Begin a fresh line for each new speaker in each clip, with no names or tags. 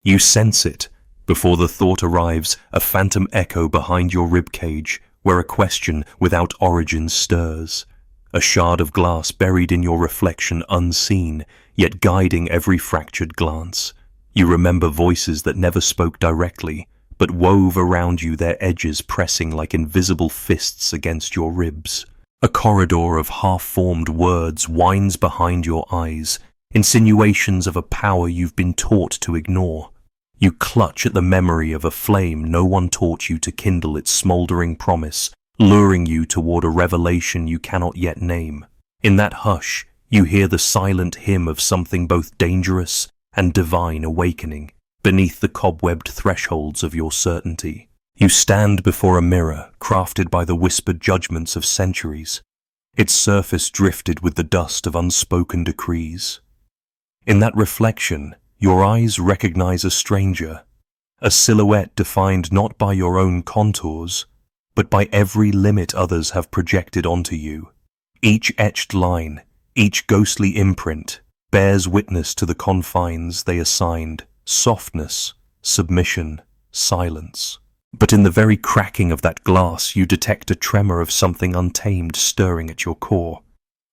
You sense it. Before the thought arrives, a phantom echo behind your ribcage, where a question without origin stirs. A shard of glass buried in your reflection unseen, yet guiding every fractured glance. You remember voices that never spoke directly, but wove around you, their edges pressing like invisible fists against your ribs. A corridor of half-formed words winds behind your eyes, insinuations of a power you've been taught to ignore. You clutch at the memory of a flame no one taught you to kindle its smouldering promise, luring you toward a revelation you cannot yet name. In that hush, you hear the silent hymn of something both dangerous and divine awakening beneath the cobwebbed thresholds of your certainty. You stand before a mirror crafted by the whispered judgments of centuries, its surface drifted with the dust of unspoken decrees. In that reflection, your eyes recognize a stranger, a silhouette defined not by your own contours, but by every limit others have projected onto you. Each etched line, each ghostly imprint, bears witness to the confines they assigned: softness, submission, silence. But in the very cracking of that glass, you detect a tremor of something untamed stirring at your core.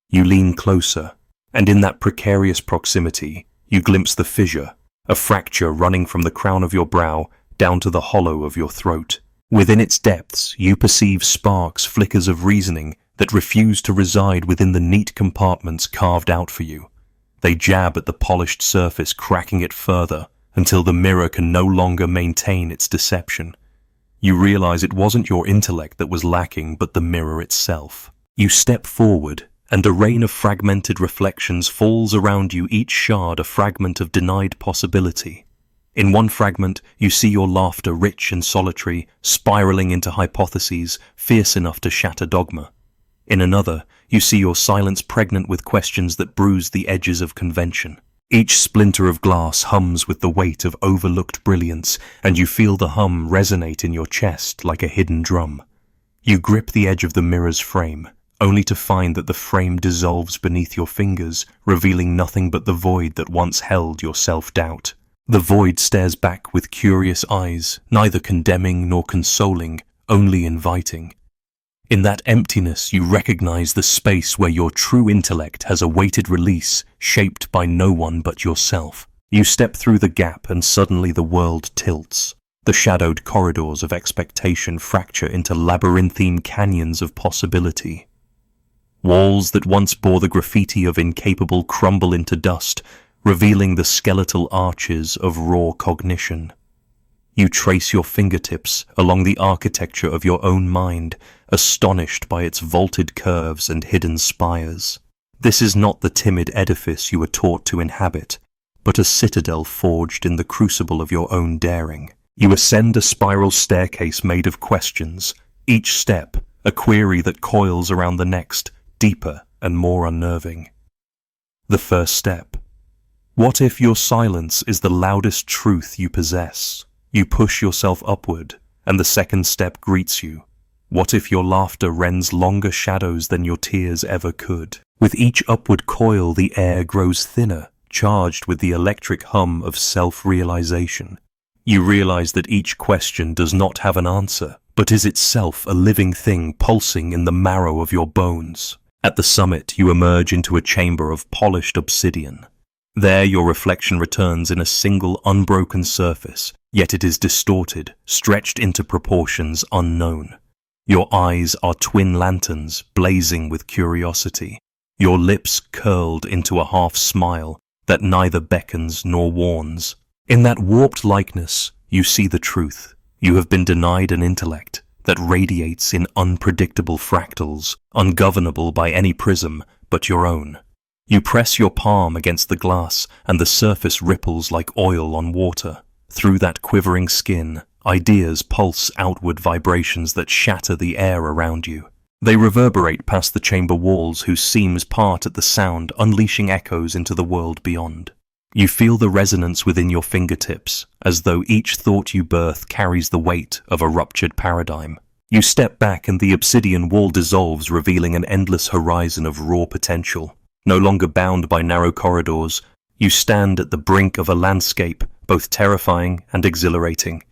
You lean closer, and in that precarious proximity, you glimpse the fissure, a fracture running from the crown of your brow down to the hollow of your throat. Within its depths, you perceive sparks, flickers of reasoning that refuse to reside within the neat compartments carved out for you. They jab at the polished surface, cracking it further, until the mirror can no longer maintain its deception. You realize it wasn't your intellect that was lacking, but the mirror itself. You step forward, and a rain of fragmented reflections falls around you, each shard a fragment of denied possibility. In one fragment, you see your laughter, rich and solitary, spiraling into hypotheses fierce enough to shatter dogma. In another, you see your silence pregnant with questions that bruise the edges of convention. Each splinter of glass hums with the weight of overlooked brilliance, and you feel the hum resonate in your chest like a hidden drum. You grip the edge of the mirror's frame, only to find that the frame dissolves beneath your fingers, revealing nothing but the void that once held your self-doubt. The void stares back with curious eyes, neither condemning nor consoling, only inviting. In that emptiness, you recognize the space where your true intellect has awaited release, shaped by no one but yourself. You step through the gap, and suddenly the world tilts. The shadowed corridors of expectation fracture into labyrinthine canyons of possibility. Walls that once bore the graffiti of incapable crumble into dust, revealing the skeletal arches of raw cognition. You trace your fingertips along the architecture of your own mind, astonished by its vaulted curves and hidden spires. This is not the timid edifice you were taught to inhabit, but a citadel forged in the crucible of your own daring. You ascend a spiral staircase made of questions, each step a query that coils around the next, deeper and more unnerving. The first step. What if your silence is the loudest truth you possess? You push yourself upward, and the second step greets you. What if your laughter rends longer shadows than your tears ever could? With each upward coil, the air grows thinner, charged with the electric hum of self-realization. You realize that each question does not have an answer, but is itself a living thing pulsing in the marrow of your bones. At the summit, you emerge into a chamber of polished obsidian. There your reflection returns in a single unbroken surface, yet it is distorted, stretched into proportions unknown. Your eyes are twin lanterns blazing with curiosity, your lips curled into a half-smile that neither beckons nor warns. In that warped likeness, you see the truth. You have been denied an intellect that radiates in unpredictable fractals, ungovernable by any prism but your own. You press your palm against the glass, and the surface ripples like oil on water. Through that quivering skin, ideas pulse outward vibrations that shatter the air around you. They reverberate past the chamber walls, whose seams part at the sound, unleashing echoes into the world beyond. You feel the resonance within your fingertips, as though each thought you birth carries the weight of a ruptured paradigm. You step back, and the obsidian wall dissolves, revealing an endless horizon of raw potential. No longer bound by narrow corridors, you stand at the brink of a landscape both terrifying and exhilarating.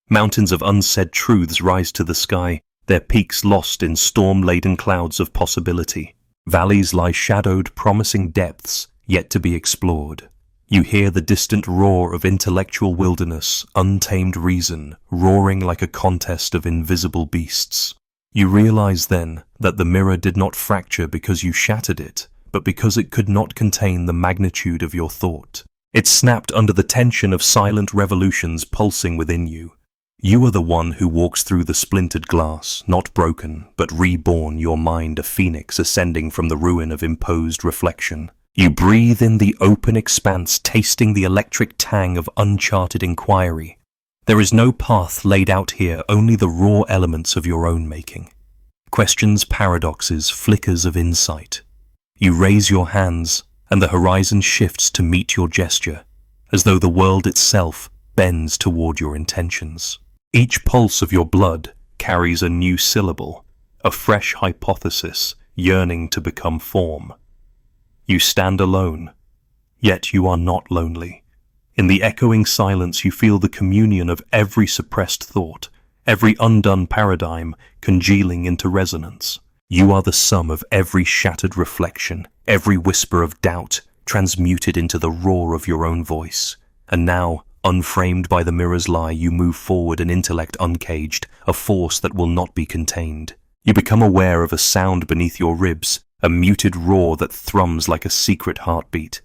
Mountains of unsaid truths rise to the sky, their peaks lost in storm-laden clouds of possibility. Valleys lie shadowed, promising depths yet to be explored. You hear the distant roar of intellectual wilderness, untamed reason, roaring like a contest of invisible beasts. You realize then that the mirror did not fracture because you shattered it, but because it could not contain the magnitude of your thought. It snapped under the tension of silent revolutions pulsing within you. You are the one who walks through the splintered glass, not broken, but reborn, your mind a phoenix ascending from the ruin of imposed reflection. You breathe in the open expanse, tasting the electric tang of uncharted inquiry. There is no path laid out here, only the raw elements of your own making. Questions, paradoxes, flickers of insight. You raise your hands, and the horizon shifts to meet your gesture, as though the world itself bends toward your intentions. Each pulse of your blood carries a new syllable, a fresh hypothesis yearning to become form. You stand alone, yet you are not lonely. In the echoing silence you feel the communion of every suppressed thought, every undone paradigm congealing into resonance. You are the sum of every shattered reflection, every whisper of doubt transmuted into the roar of your own voice. And now, unframed by the mirror's lie, you move forward, an intellect uncaged, a force that will not be contained. You become aware of a sound beneath your ribs, a muted roar that thrums like a secret heartbeat.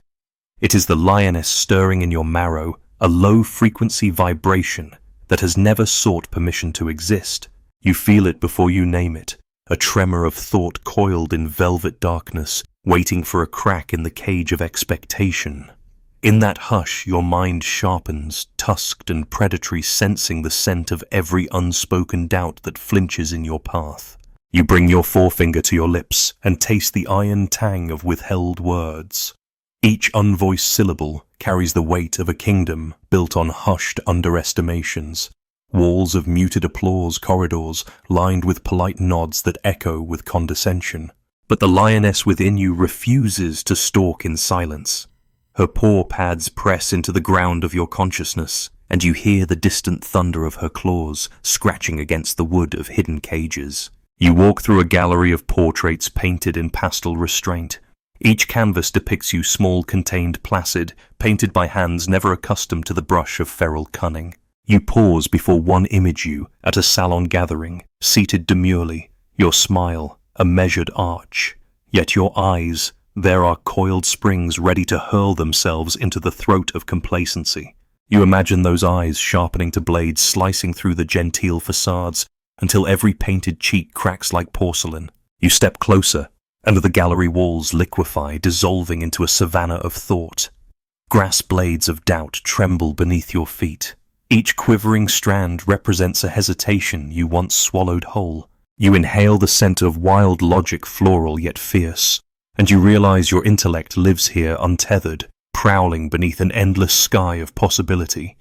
It is the lioness stirring in your marrow, a low-frequency vibration that has never sought permission to exist. You feel it before you name it, a tremor of thought coiled in velvet darkness, waiting for a crack in the cage of expectation. In that hush, your mind sharpens, tusked and predatory, sensing the scent of every unspoken doubt that flinches in your path. You bring your forefinger to your lips and taste the iron tang of withheld words. Each unvoiced syllable carries the weight of a kingdom built on hushed underestimations. Walls of muted applause, corridors lined with polite nods that echo with condescension. But the lioness within you refuses to stalk in silence. Her paw pads press into the ground of your consciousness, and you hear the distant thunder of her claws scratching against the wood of hidden cages. You walk through a gallery of portraits painted in pastel restraint. Each canvas depicts you small, contained, placid, painted by hands never accustomed to the brush of feral cunning. You pause before one image you at a salon gathering, seated demurely, your smile a measured arch, yet your eyes, there are coiled springs ready to hurl themselves into the throat of complacency. You imagine those eyes sharpening to blades, slicing through the genteel facades until every painted cheek cracks like porcelain. You step closer, and the gallery walls liquefy, dissolving into a savanna of thought. Grass blades of doubt tremble beneath your feet. Each quivering strand represents a hesitation you once swallowed whole. You inhale the scent of wild logic, floral yet fierce, and you realize your intellect lives here untethered, prowling beneath an endless sky of possibility.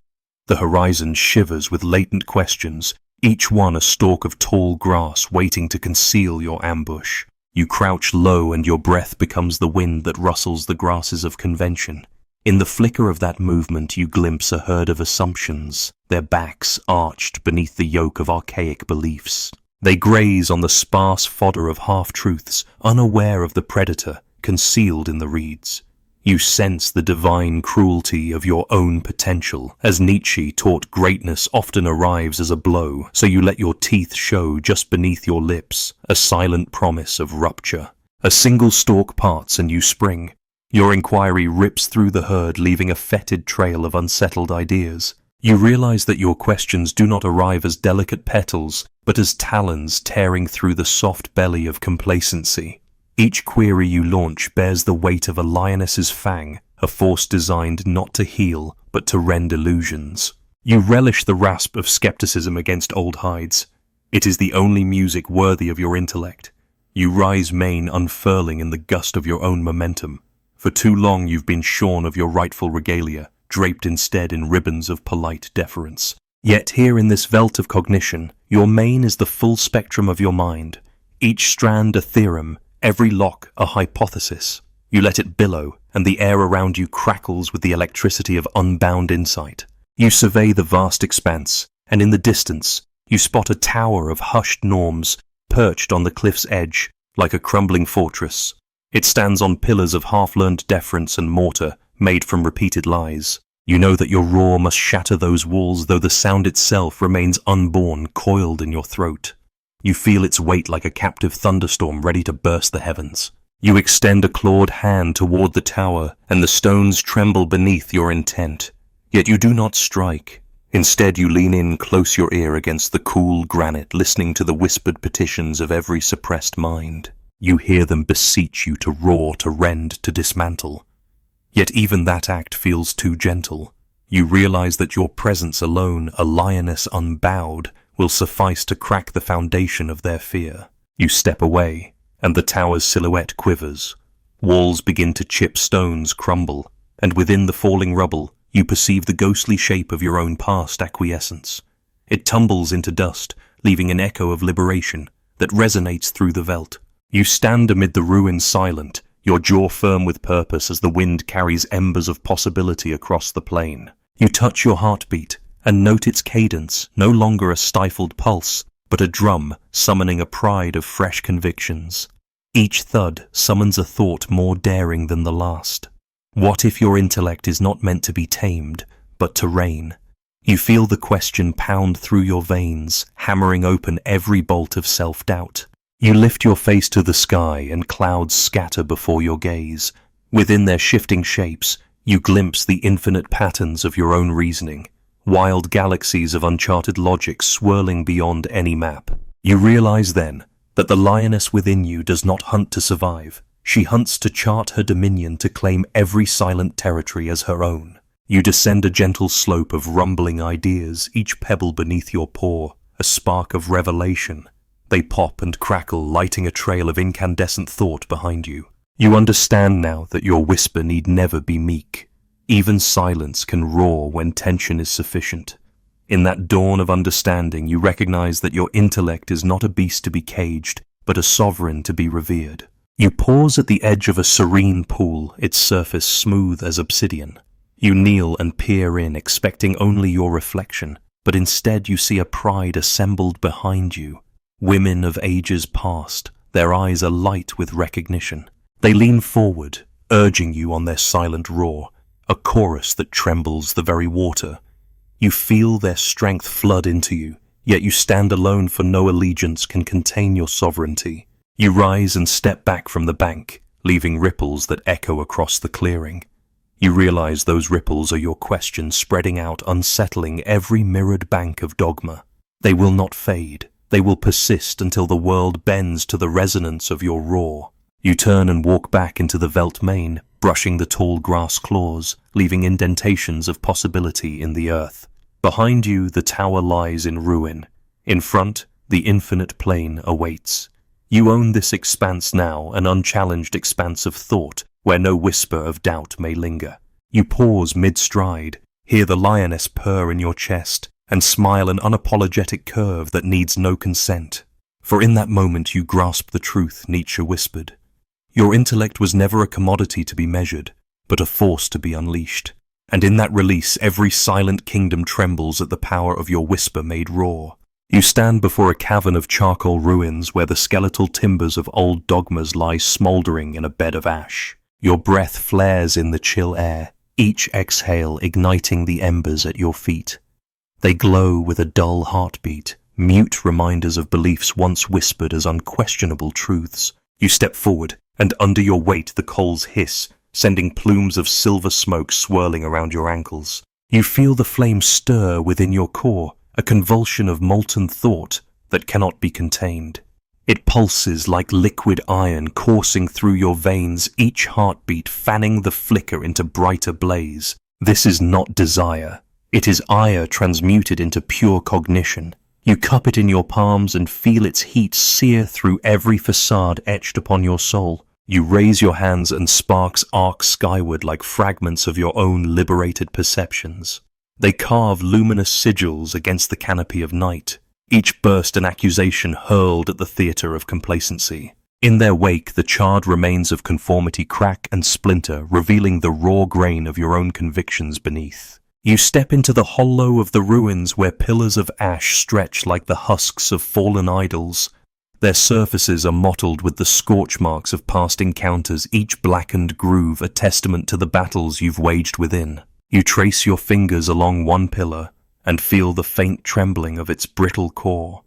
The horizon shivers with latent questions, each one a stalk of tall grass waiting to conceal your ambush. You crouch low and your breath becomes the wind that rustles the grasses of convention. In the flicker of that movement you glimpse a herd of assumptions, their backs arched beneath the yoke of archaic beliefs. They graze on the sparse fodder of half-truths, unaware of the predator concealed in the reeds. You sense the divine cruelty of your own potential. As Nietzsche taught, greatness often arrives as a blow, so you let your teeth show just beneath your lips, a silent promise of rupture. A single stalk parts and you spring. Your inquiry rips through the herd, leaving a fetid trail of unsettled ideas. You realize that your questions do not arrive as delicate petals, but as talons tearing through the soft belly of complacency. Each query you launch bears the weight of a lioness's fang, a force designed not to heal, but to rend illusions. You relish the rasp of skepticism against old hides. It is the only music worthy of your intellect. You rise mane unfurling in the gust of your own momentum. For too long you've been shorn of your rightful regalia, draped instead in ribbons of polite deference. Yet here in this veldt of cognition, your mane is the full spectrum of your mind. Each strand a theorem, every lock a hypothesis. You let it billow, and the air around you crackles with the electricity of unbound insight. You survey the vast expanse, and in the distance, you spot a tower of hushed norms perched on the cliff's edge like a crumbling fortress. It stands on pillars of half-learned deference and mortar made from repeated lies. You know that your roar must shatter those walls, though the sound itself remains unborn, coiled in your throat. You feel its weight like a captive thunderstorm ready to burst the heavens. You extend a clawed hand toward the tower, and the stones tremble beneath your intent. Yet you do not strike. Instead, you lean in, close your ear against the cool granite, listening to the whispered petitions of every suppressed mind. You hear them beseech you to roar, to rend, to dismantle. Yet even that act feels too gentle. You realize that your presence alone, a lioness unbowed, will suffice to crack the foundation of their fear. You step away, and the tower's silhouette quivers. Walls begin to chip, stones crumble, and within the falling rubble, you perceive the ghostly shape of your own past acquiescence. It tumbles into dust, leaving an echo of liberation that resonates through the veldt. You stand amid the ruins silent, your jaw firm with purpose as the wind carries embers of possibility across the plain. You touch your heartbeat and note its cadence, no longer a stifled pulse, but a drum summoning a pride of fresh convictions. Each thud summons a thought more daring than the last. What if your intellect is not meant to be tamed, but to reign? You feel the question pound through your veins, hammering open every bolt of self-doubt. You lift your face to the sky and clouds scatter before your gaze. Within their shifting shapes, you glimpse the infinite patterns of your own reasoning, wild galaxies of uncharted logic swirling beyond any map. You realize then that the lioness within you does not hunt to survive. She hunts to chart her dominion, to claim every silent territory as her own. You descend a gentle slope of rumbling ideas, each pebble beneath your paw, a spark of revelation. They pop and crackle, lighting a trail of incandescent thought behind you. You understand now that your whisper need never be meek. Even silence can roar when tension is sufficient. In that dawn of understanding, you recognize that your intellect is not a beast to be caged, but a sovereign to be revered. You pause at the edge of a serene pool, its surface smooth as obsidian. You kneel and peer in, expecting only your reflection, but instead you see a pride assembled behind you. Women of ages past, their eyes alight with recognition. They lean forward, urging you on their silent roar, a chorus that trembles the very water. You feel their strength flood into you, yet you stand alone, for no allegiance can contain your sovereignty. You rise and step back from the bank, leaving ripples that echo across the clearing. You realize those ripples are your questions spreading out, unsettling every mirrored bank of dogma. They will not fade. They will persist until the world bends to the resonance of your roar. You turn and walk back into the veldt main, brushing the tall grass claws, leaving indentations of possibility in the earth. Behind you, the tower lies in ruin. In front, the infinite plain awaits. You own this expanse now, an unchallenged expanse of thought, where no whisper of doubt may linger. You pause mid-stride, hear the lioness purr in your chest, and smile an unapologetic curve that needs no consent. For in that moment you grasp the truth Nietzsche whispered. Your intellect was never a commodity to be measured, but a force to be unleashed. And in that release, every silent kingdom trembles at the power of your whisper made roar. You stand before a cavern of charcoal ruins where the skeletal timbers of old dogmas lie smouldering in a bed of ash. Your breath flares in the chill air, each exhale igniting the embers at your feet. They glow with a dull heartbeat, mute reminders of beliefs once whispered as unquestionable truths. You step forward, and under your weight the coals hiss, sending plumes of silver smoke swirling around your ankles. You feel the flame stir within your core, a convulsion of molten thought that cannot be contained. It pulses like liquid iron coursing through your veins, each heartbeat fanning the flicker into brighter blaze. This is not desire. It is ire transmuted into pure cognition. You cup it in your palms and feel its heat sear through every facade etched upon your soul. You raise your hands and sparks arc skyward like fragments of your own liberated perceptions. They carve luminous sigils against the canopy of night, each burst an accusation hurled at the theatre of complacency. In their wake, the charred remains of conformity crack and splinter, revealing the raw grain of your own convictions beneath. You step into the hollow of the ruins where pillars of ash stretch like the husks of fallen idols. Their surfaces are mottled with the scorch marks of past encounters, each blackened groove a testament to the battles you've waged within. You trace your fingers along one pillar and feel the faint trembling of its brittle core.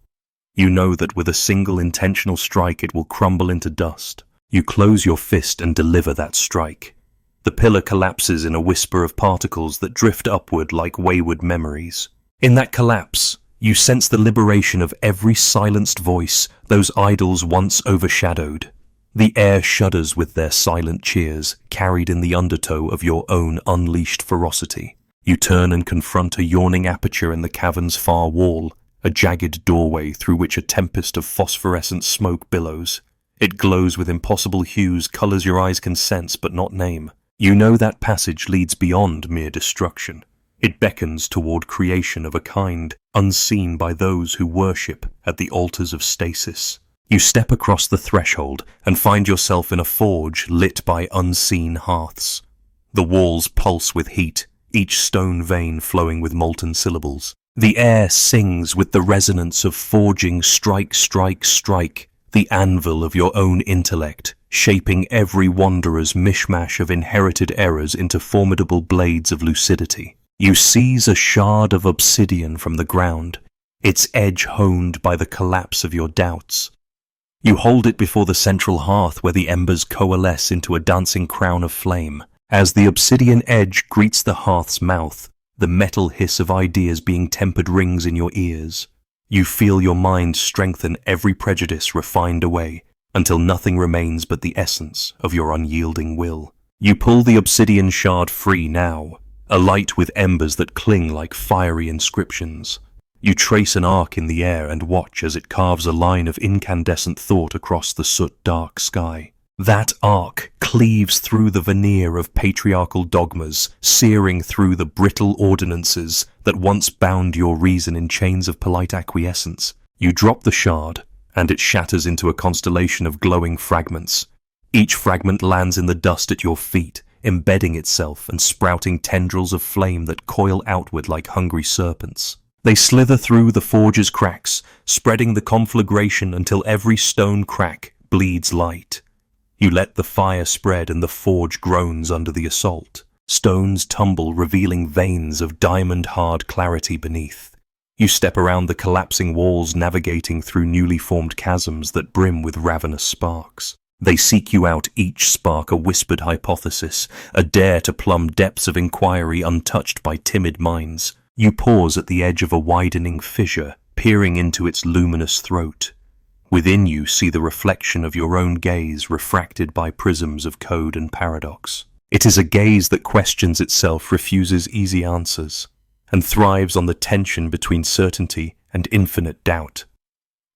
You know that with a single intentional strike it will crumble into dust. You close your fist and deliver that strike. The pillar collapses in a whisper of particles that drift upward like wayward memories. In that collapse, you sense the liberation of every silenced voice those idols once overshadowed. The air shudders with their silent cheers, carried in the undertow of your own unleashed ferocity. You turn and confront a yawning aperture in the cavern's far wall, a jagged doorway through which a tempest of phosphorescent smoke billows. It glows with impossible hues, colors your eyes can sense but not name. You know that passage leads beyond mere destruction. It beckons toward creation of a kind unseen by those who worship at the altars of stasis. You step across the threshold and find yourself in a forge lit by unseen hearths. The walls pulse with heat, each stone vein flowing with molten syllables. The air sings with the resonance of forging strike, strike, strike, the anvil of your own intellect, shaping every wanderer's mishmash of inherited errors into formidable blades of lucidity. You seize a shard of obsidian from the ground, its edge honed by the collapse of your doubts. You hold it before the central hearth where the embers coalesce into a dancing crown of flame. As the obsidian edge greets the hearth's mouth, the metal hiss of ideas being tempered rings in your ears. You feel your mind strengthen, every prejudice refined away, until nothing remains but the essence of your unyielding will. You pull the obsidian shard free now, alight with embers that cling like fiery inscriptions. You trace an arc in the air and watch as it carves a line of incandescent thought across the soot-dark sky. That arc cleaves through the veneer of patriarchal dogmas, searing through the brittle ordinances that once bound your reason in chains of polite acquiescence. You drop the shard, and it shatters into a constellation of glowing fragments. Each fragment lands in the dust at your feet, embedding itself and sprouting tendrils of flame that coil outward like hungry serpents. They slither through the forge's cracks, spreading the conflagration until every stone crack bleeds light. You let the fire spread and the forge groans under the assault. Stones tumble, revealing veins of diamond-hard clarity beneath. You step around the collapsing walls, navigating through newly formed chasms that brim with ravenous sparks. They seek you out, each spark a whispered hypothesis, a dare to plumb depths of inquiry untouched by timid minds. You pause at the edge of a widening fissure, peering into its luminous throat. Within you see the reflection of your own gaze refracted by prisms of code and paradox. It is a gaze that questions itself, refuses easy answers, and thrives on the tension between certainty and infinite doubt.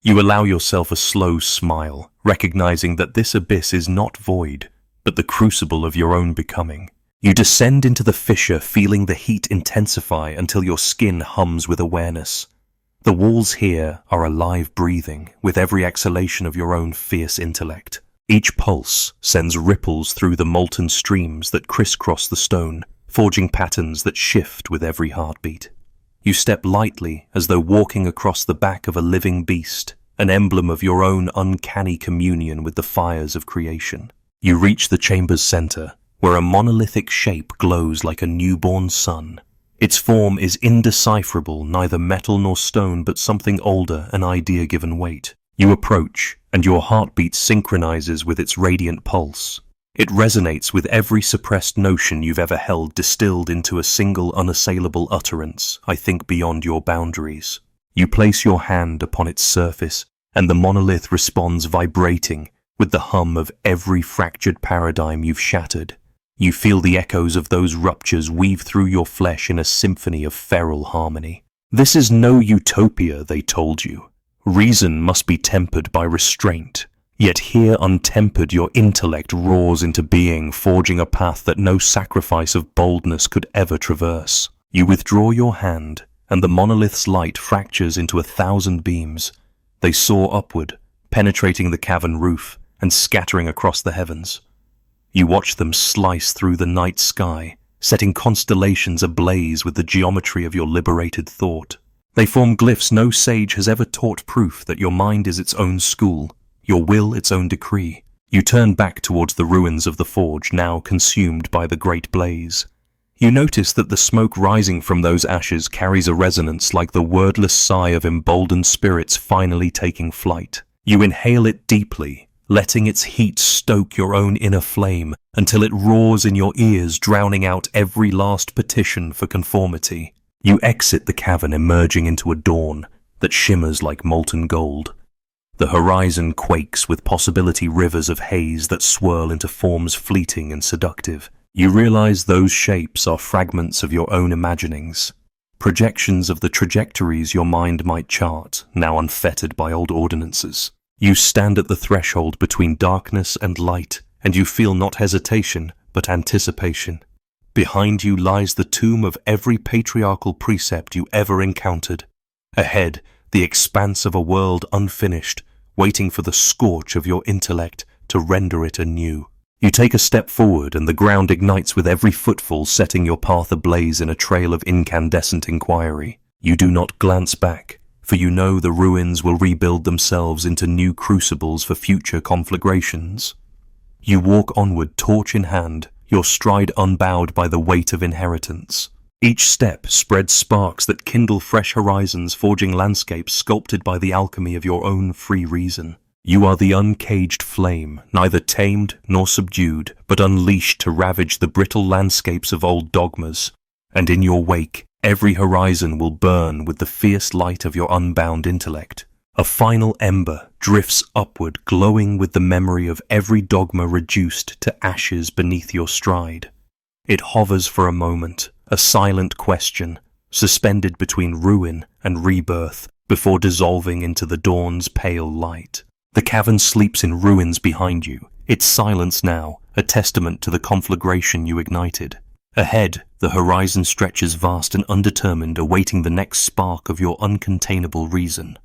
You allow yourself a slow smile, recognizing that this abyss is not void, but the crucible of your own becoming. You descend into the fissure, feeling the heat intensify until your skin hums with awareness. The walls here are alive breathing, with every exhalation of your own fierce intellect. Each pulse sends ripples through the molten streams that crisscross the stone, forging patterns that shift with every heartbeat. You step lightly, as though walking across the back of a living beast, an emblem of your own uncanny communion with the fires of creation. You reach the chamber's center, where a monolithic shape glows like a newborn sun. Its form is indecipherable, neither metal nor stone, but something older, an idea given weight. You approach, and your heartbeat synchronizes with its radiant pulse. It resonates with every suppressed notion you've ever held, distilled into a single unassailable utterance, I think beyond your boundaries. You place your hand upon its surface, and the monolith responds vibrating with the hum of every fractured paradigm you've shattered. You feel the echoes of those ruptures weave through your flesh in a symphony of feral harmony. This is no utopia, they told you. Reason must be tempered by restraint. Yet here untempered your intellect roars into being, forging a path that no sacrifice of boldness could ever traverse. You withdraw your hand, and the monolith's light fractures into 1,000 beams. They soar upward, penetrating the cavern roof and scattering across the heavens. You watch them slice through the night sky, setting constellations ablaze with the geometry of your liberated thought. They form glyphs no sage has ever taught, proof that your mind is its own school, your will its own decree. You turn back towards the ruins of the forge, now consumed by the great blaze. You notice that the smoke rising from those ashes carries a resonance like the wordless sigh of emboldened spirits finally taking flight. You inhale it deeply, letting its heat stoke your own inner flame until it roars in your ears, drowning out every last petition for conformity. You exit the cavern, emerging into a dawn that shimmers like molten gold. The horizon quakes with possibility rivers of haze that swirl into forms fleeting and seductive. You realize those shapes are fragments of your own imaginings, projections of the trajectories your mind might chart, now unfettered by old ordinances. You stand at the threshold between darkness and light, and you feel not hesitation, but anticipation. Behind you lies the tomb of every patriarchal precept you ever encountered. Ahead, the expanse of a world unfinished, waiting for the scorch of your intellect to render it anew. You take a step forward, and the ground ignites with every footfall, setting your path ablaze in a trail of incandescent inquiry. You do not glance back, for you know the ruins will rebuild themselves into new crucibles for future conflagrations. You walk onward, torch in hand, your stride unbowed by the weight of inheritance. Each step spreads sparks that kindle fresh horizons, forging landscapes sculpted by the alchemy of your own free reason. You are the uncaged flame, neither tamed nor subdued, but unleashed to ravage the brittle landscapes of old dogmas. And in your wake, every horizon will burn with the fierce light of your unbound intellect. A final ember drifts upward, glowing with the memory of every dogma reduced to ashes beneath your stride. It hovers for a moment, a silent question, suspended between ruin and rebirth, before dissolving into the dawn's pale light. The cavern sleeps in ruins behind you, its silence now a testament to the conflagration you ignited. Ahead, the horizon stretches vast and undetermined, awaiting the next spark of your uncontainable reason.